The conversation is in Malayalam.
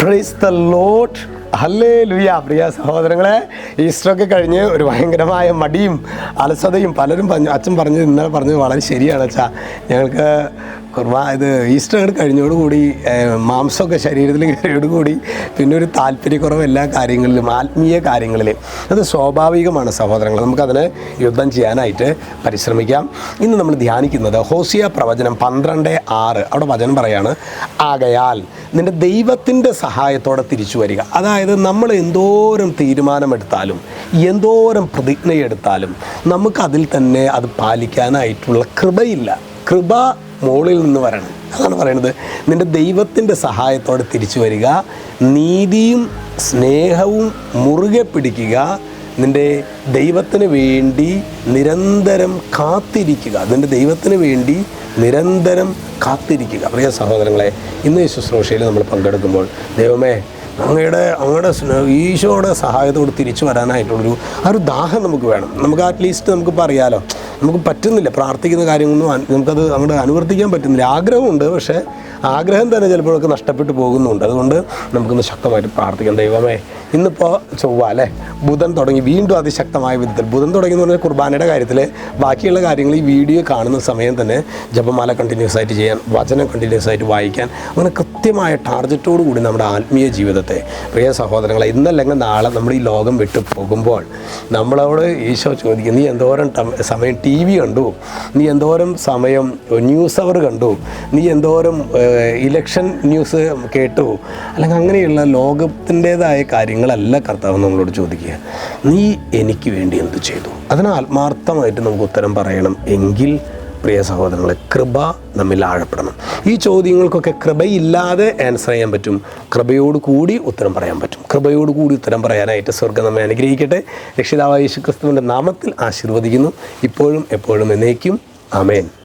Praise the Lord. ഹല്ലേലൂയ. പ്രിയ സഹോദരങ്ങളെ, ഈസ്റ്ററൊക്കെ കഴിഞ്ഞ് ഒരു ഭയങ്കരമായ മടിയും അലസതയും പലരും അച്ഛൻ പറഞ്ഞത് ഇന്നലെ പറഞ്ഞത് വളരെ ശരിയാണ് അച്ഛാ. ഞങ്ങൾക്ക് ഈസ്റ്റർ അങ്ങോട്ട് കഴിഞ്ഞോടുകൂടി മാംസമൊക്കെ ശരീരത്തിൽ കയറിയോടുകൂടി പിന്നെ ഒരു താല്പര്യക്കുറവ് എല്ലാ കാര്യങ്ങളിലും, ആത്മീയ കാര്യങ്ങളിലും. അത് സ്വാഭാവികമാണ് സഹോദരങ്ങൾ. നമുക്കതിന് യുദ്ധം ചെയ്യാനായിട്ട് പരിശ്രമിക്കാം. ഇന്ന് നമ്മൾ ധ്യാനിക്കുന്നത് ഹോസിയ പ്രവചനം 12:6. അവിടെ വചനം പറയാണ്, ആകയാൽ നിൻ്റെ ദൈവത്തിൻ്റെ സഹായത്തോടെ തിരിച്ചു വരിക. അതായത് നമ്മൾ എന്തോരം തീരുമാനമെടുത്താലും എന്തോരം പ്രതിജ്ഞയെടുത്താലും നമുക്കതിൽ തന്നെ അത് പാലിക്കാനായിട്ടുള്ള കൃപയില്ല. കൃപ മുകളിൽ നിന്ന് വരണം. അതാണ് പറയുന്നത്, നിൻ്റെ ദൈവത്തിൻ്റെ സഹായത്തോടെ തിരിച്ചു വരിക, നീതിയും സ്നേഹവും മുറുകെ പിടിക്കുക, നിൻ്റെ ദൈവത്തിന് വേണ്ടി നിരന്തരം കാത്തിരിക്കുക. നിൻ്റെ ദൈവത്തിന് വേണ്ടി നിരന്തരം കാത്തിരിക്കുക. പ്രിയ സഹോദരങ്ങളെ, ഇന്ന് ഈ ശുശ്രൂഷയിൽ നമ്മൾ പങ്കെടുക്കുമ്പോൾ ദൈവമേ അങ്ങയുടെ ഈശോയുടെ സഹായത്തോട് തിരിച്ചു വരാനായിട്ടുള്ളൊരു ഒരു ദാഹം നമുക്ക് വേണം. നമുക്ക് അറ്റ്ലീസ്റ്റ് നമുക്കിപ്പോൾ അറിയാലോ, നമുക്ക് പറ്റുന്നില്ല, പ്രാർത്ഥിക്കുന്ന കാര്യങ്ങളൊന്നും നമുക്കത് അങ്ങോട്ട് അനുവർത്തിക്കാൻ പറ്റുന്നില്ല. ആഗ്രഹമുണ്ട്, പക്ഷേ ആഗ്രഹം തന്നെ ചിലപ്പോഴൊക്കെ നഷ്ടപ്പെട്ടു പോകുന്നുണ്ട്. അതുകൊണ്ട് നമുക്കൊന്ന് ശക്തമായിട്ട് പ്രാർത്ഥിക്കാം. ദൈവമേ, ഇന്നിപ്പോൾ ചൊവ്വ അല്ലേ, ബുധൻ തുടങ്ങി വീണ്ടും അതിശക്തമായ വിധത്തിൽ ബുധൻ തുടങ്ങി എന്ന് പറഞ്ഞാൽ കുർബാനയുടെ കാര്യത്തിൽ ബാക്കിയുള്ള കാര്യങ്ങൾ ഈ വീഡിയോ കാണുന്ന സമയം തന്നെ ജപമാല കണ്ടിന്യൂസ് ആയിട്ട് ചെയ്യാൻ, വചനം കണ്ടിന്യൂസ് ആയിട്ട് വായിക്കാൻ, അങ്ങനെ കൃത്യമായ ടാർഗറ്റോടു കൂടി നമ്മുടെ ആത്മീയ ജീവിതത്തെ, പ്രിയ സഹോദരങ്ങളെ, ഇന്നല്ലെങ്കിൽ നാളെ നമ്മൾ ഈ ലോകം വിട്ടു പോകുമ്പോൾ നമ്മളോട് ഈശോ ചോദിക്കും, നീ എന്തോരം സമയം TV കണ്ടു, നീ എന്തോരം സമയം ന്യൂസ് അവർ കണ്ടു, നീ എന്തോരം ഇലക്ഷൻ ന്യൂസ് കേട്ടു, അല്ലെങ്കിൽ അങ്ങനെയുള്ള ലോകത്തിൻ്റേതായ കാര്യങ്ങളല്ല കർത്താവ് നമ്മളോട് ചോദിക്കുക. നീ എനിക്ക് വേണ്ടി എന്ത് ചെയ്തു? അതിന് ആത്മാർത്ഥമായിട്ട് നമുക്ക് ഉത്തരം പറയണം എങ്കിൽ പ്രിയ സഹോദരങ്ങളെ, കൃപ നമ്മിൽ ആഴപ്പെടണം. ഈ ചോദ്യങ്ങൾക്കൊക്കെ കൃപയില്ലാതെ ആൻസർ ചെയ്യാൻ പറ്റും, കൃപയോട് കൂടി ഉത്തരം പറയാൻ പറ്റും. കൃപയോട് കൂടി ഉത്തരം പറയാനായിട്ട് സ്വർഗ്ഗം നമ്മെ അനുഗ്രഹിക്കട്ടെ. രക്ഷിതാവായ യേശുക്രിസ്തുവിൻ്റെ നാമത്തിൽ ആശീർവദിക്കുന്നു, ഇപ്പോഴും എപ്പോഴും എന്നേക്കും. ആമേൻ.